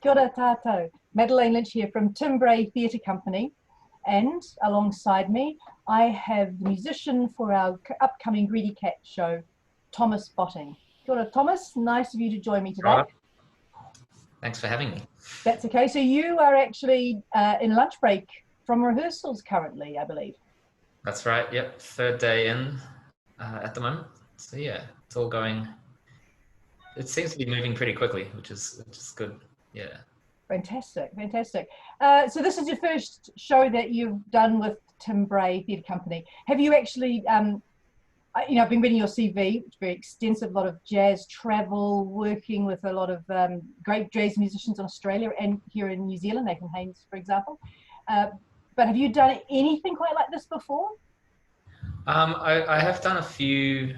Kia ora tātou. Madeleine Lynch here from Timbray Theatre Company, and alongside me I have the musician for our upcoming Greedy Cat show, Thomas Botting. Kia ora, Thomas, nice of you to join me today. Right. Thanks for having me. That's okay. So you are actually in lunch break from rehearsals currently, I believe. That's right, yep, third day in at the moment. So yeah, it's all going, it seems to be moving pretty quickly, which is good, yeah. Fantastic, fantastic. So this is your first show that you've done with Timbray Theatre Company. Have you actually, I've been reading your CV, it's very extensive, a lot of jazz travel, working with a lot of great jazz musicians in Australia and here in New Zealand, Nathan Haynes, for example. But have you done anything quite like this before? I have done a few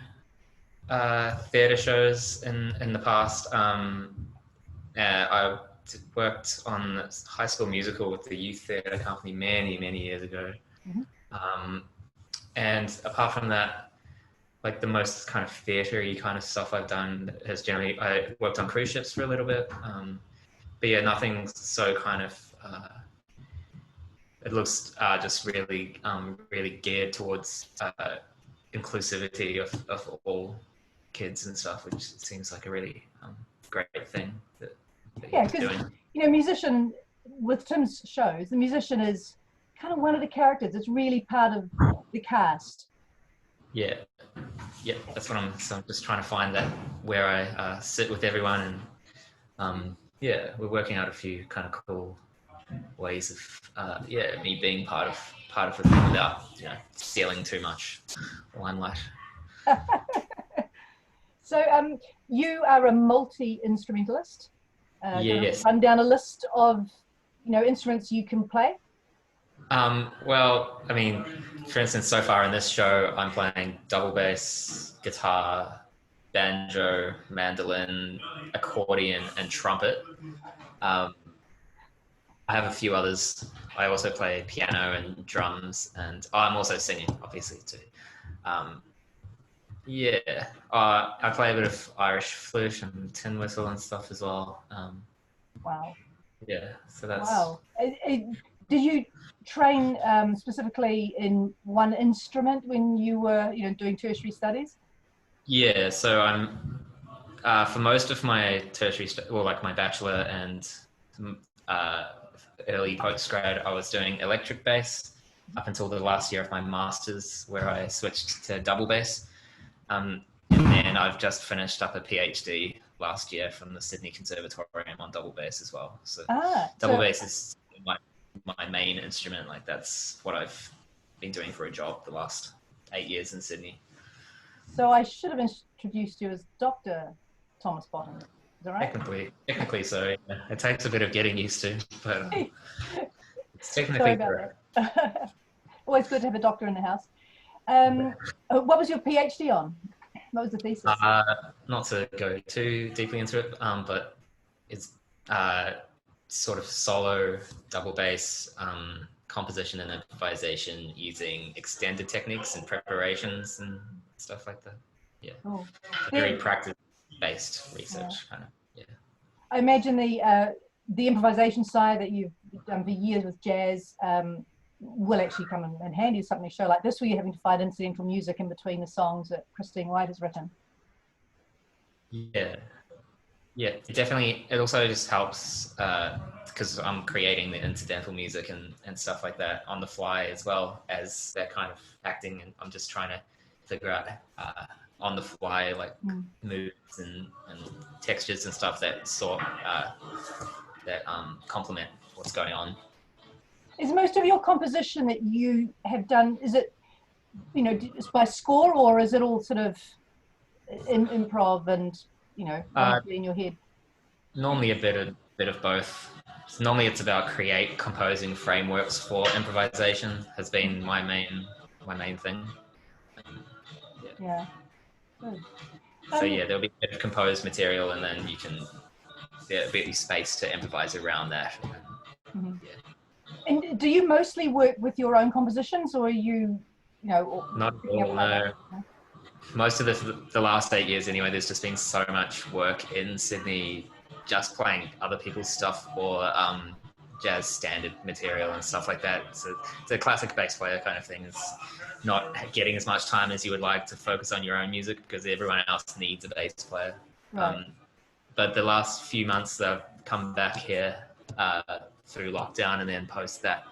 theatre shows in the past. I worked on High School Musical with the Youth Theatre Company many years ago. Mm-hmm. And apart from that, like the most kind of theatre-y kind of stuff I've done has generally, I worked on cruise ships for a little bit. But yeah, nothing so kind of, it looks just really geared towards inclusivity of all kids and stuff, which seems like a really great thing that yeah, because musician with Tim's shows, the musician is kind of one of the characters. It's really part of the cast. Yeah, that's what so I'm just trying to find that where I sit with everyone, and yeah, we're working out a few kind of cool ways of me being part of the thing without stealing too much limelight. So you are a multi-instrumentalist. Yes. Run down a list of instruments you can play. Well, I mean, for instance, so far in this show, I'm playing double bass, guitar, banjo, mandolin, accordion, and trumpet. I have a few others. I also play piano and drums, and I'm also singing, obviously, too. I play a bit of Irish flute and tin whistle and stuff as well. Wow. Yeah, so that's... Wow. Did you train specifically in one instrument when you were, doing tertiary studies? Yeah, so I'm, for most of my tertiary, my bachelor and early postgrad, I was doing electric bass up until the last year of my master's, where I switched to double bass. And then I've just finished up a PhD last year from the Sydney Conservatorium on double bass as well. So double bass is my main instrument. Like that's what I've been doing for a job the last 8 years in Sydney. So I should have introduced you as Dr. Thomas Botting. Is that right? Technically so. Yeah. It takes a bit of getting used to, but it's technically correct. Always good to have a doctor in the house. What was your PhD on? What was the thesis? Not to go too deeply into it, but it's sort of solo double bass composition and improvisation using extended techniques and preparations and stuff like that. Yeah, very practice-based research kind of. Yeah, I imagine the improvisation side that you've done for years with jazz will actually come in handy with something, a show like this where you're having to find incidental music in between the songs that Christine White has written. Yeah, it definitely, it also just helps because I'm creating the incidental music and stuff like that on the fly as well as that kind of acting, and I'm just trying to figure out on the fly like moves and textures and stuff that complement what's going on. Is most of your composition that you have done, is it, by score, or is it all sort of improv and, in your head? Normally a bit of both. So normally it's about composing frameworks for improvisation has been my main thing. Yeah. Good. So there'll be a bit of composed material, and then there'll be space to improvise around that. Mm-hmm. Yeah. And do you mostly work with your own compositions, or are you, not at all, no. Most of the last 8 years anyway, there's just been so much work in Sydney just playing other people's stuff or jazz standard material and stuff like that. It's a classic bass player kind of thing. It's not getting as much time as you would like to focus on your own music because everyone else needs a bass player. Right. But the last few months that I've come back here through lockdown and then post that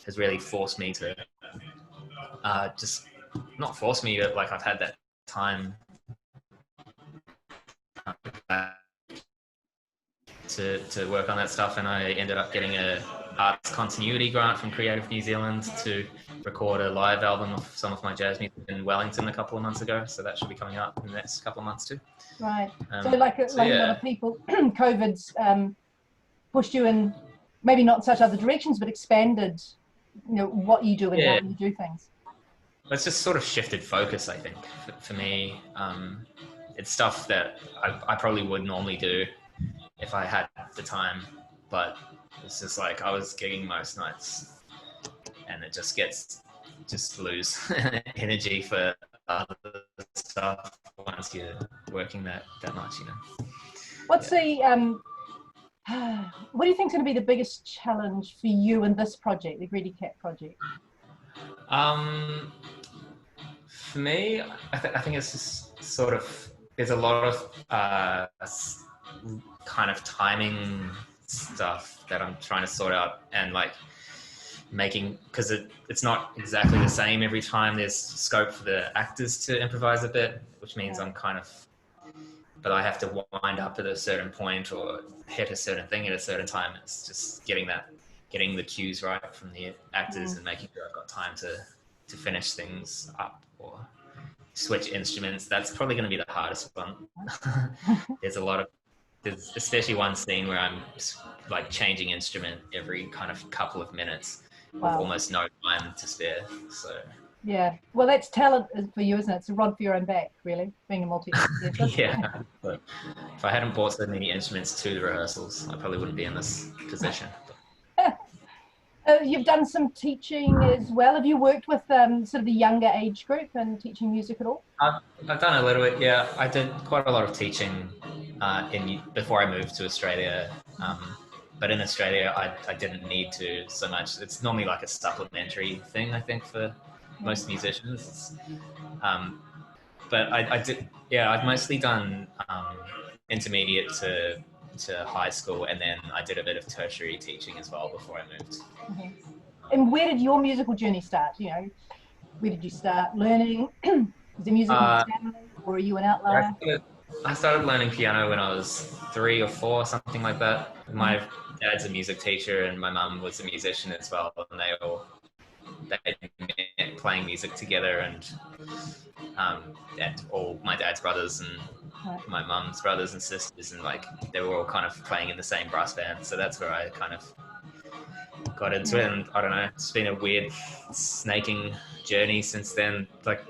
has really forced me to just not force me, but like I've had that time to work on that stuff, and I ended up getting a arts continuity grant from Creative New Zealand to record a live album of some of my jazz music in Wellington a couple of months ago, so that should be coming out in the next couple of months too. Right. So like a lot of people, COVID's pushed you in maybe not such other directions, but expanded, you know, what you do and how you do things. It's just sort of shifted focus, I think, for me. It's stuff that I probably would normally do if I had the time, but it's just like I was gigging most nights and it just lose energy for other stuff once you're working that much, you know. What's the what do you think is going to be the biggest challenge for you in this project, the Greedy Cat project? For me, I think it's just sort of, there's a lot of kind of timing stuff that I'm trying to sort out and like making, because it's not exactly the same every time. There's scope for the actors to improvise a bit, which means I'm kind of, but I have to wind up at a certain point or hit a certain thing at a certain time. It's just getting the cues right from the actors and making sure I've got time to finish things up or switch instruments. That's probably going to be the hardest one. There's especially one scene where I'm like changing instrument every kind of couple of minutes with almost no time to spare. So yeah, well, that's talent for you, isn't it? It's a rod for your own back, really, being a multi-instrumentalist. Yeah, but if I hadn't brought so many instruments to the rehearsals, I probably wouldn't be in this position. You've done some teaching as well. Have you worked with sort of the younger age group and teaching music at all? I've done a little bit, yeah. I did quite a lot of teaching before I moved to Australia. But in Australia, I didn't need to so much. It's normally like a supplementary thing, I think, for most musicians. But I did, yeah, I've mostly done intermediate to high school, and then I did a bit of tertiary teaching as well before I moved. And where did your musical journey start? You know, where did you start learning? Was there music in the family, or are you an outlier? I started learning piano when I was 3 or 4, something like that. My dad's a music teacher, and my mum was a musician as well, and they met playing music together, and all my dad's brothers and my mum's brothers and sisters, and like they were all kind of playing in the same brass band. So that's where I kind of got into it, and I don't know, it's been a weird snaking journey since then. Like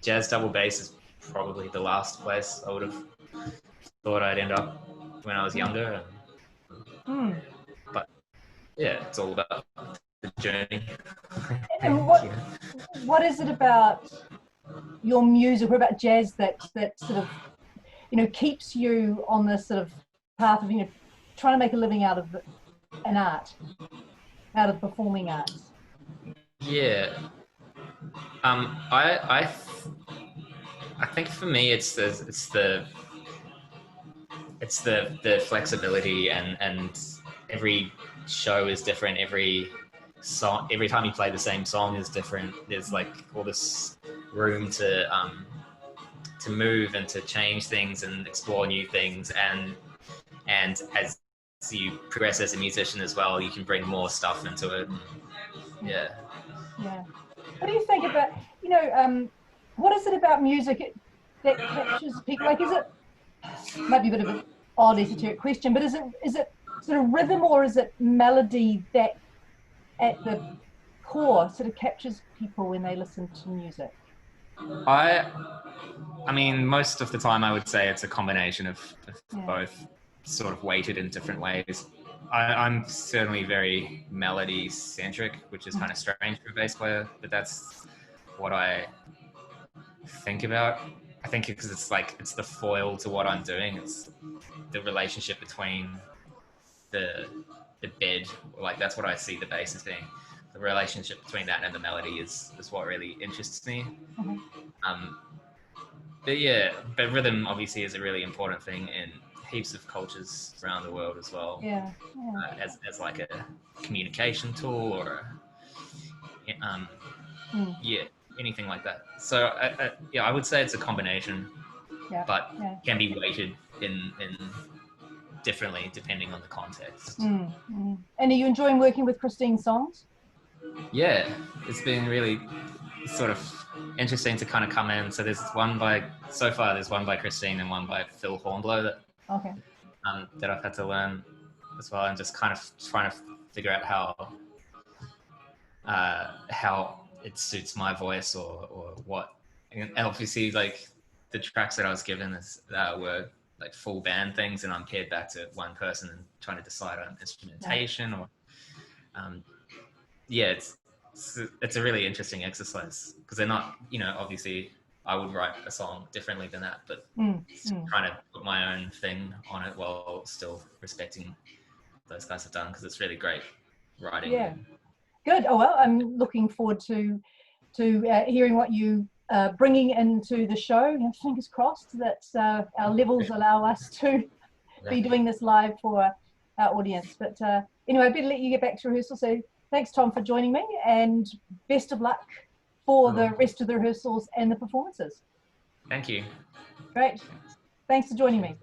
jazz double bass is probably the last place I would have thought I'd end up when I was younger. But yeah, it's all about the journey. And what is it about your music, or about jazz, that sort of, you know, keeps you on this sort of path of, you know, trying to make a living out of an art, out of performing arts? Yeah, I think for me it's the flexibility, and every show is different. Every time you play the same song is different. There's like all this room to move and to change things and explore new things, and as you progress as a musician as well, you can bring more stuff into it. Yeah. What do you think about, you know, what is it about music that captures people? Like, is it, might be a bit of an odd esoteric question, but is it sort of rhythm, or is it melody that at the core sort of captures people when they listen to music? I mean, most of the time I would say it's a combination of both, sort of weighted in different ways. I'm certainly very melody centric, which is kind of strange for a bass player, but that's what I think about. I think because it's like, it's the foil to what I'm doing. It's the relationship between the bed, like that's what I see the bass as being. The relationship between that and the melody is what really interests me. But yeah, but rhythm obviously is a really important thing in heaps of cultures around the world as well. Yeah. As like a communication tool or yeah, anything like that. So yeah, I would say it's a combination, but can be weighted in differently depending on the context. And are you enjoying working with Christine's songs? Yeah, it's been really sort of interesting to kind of come in. So there's one by Christine and one by Phil Hornblow that I've had to learn as well, and just kind of trying to figure out how it suits my voice or what. And obviously, like the tracks that I was given were like full band things, and I'm paired back to one person and trying to decide on instrumentation or yeah, it's a really interesting exercise because they're not, obviously I would write a song differently than that, but trying to put my own thing on it while still respecting what those guys have done, because it's really great writing. Yeah, good. Oh well, I'm looking forward to hearing what you bringing into the show. Fingers crossed that our levels allow us to be doing this live for our audience. But anyway, I better let you get back to rehearsal. So thanks, Tom, for joining me, and best of luck for the rest of the rehearsals and the performances. Thank you. Great. Thanks for joining me.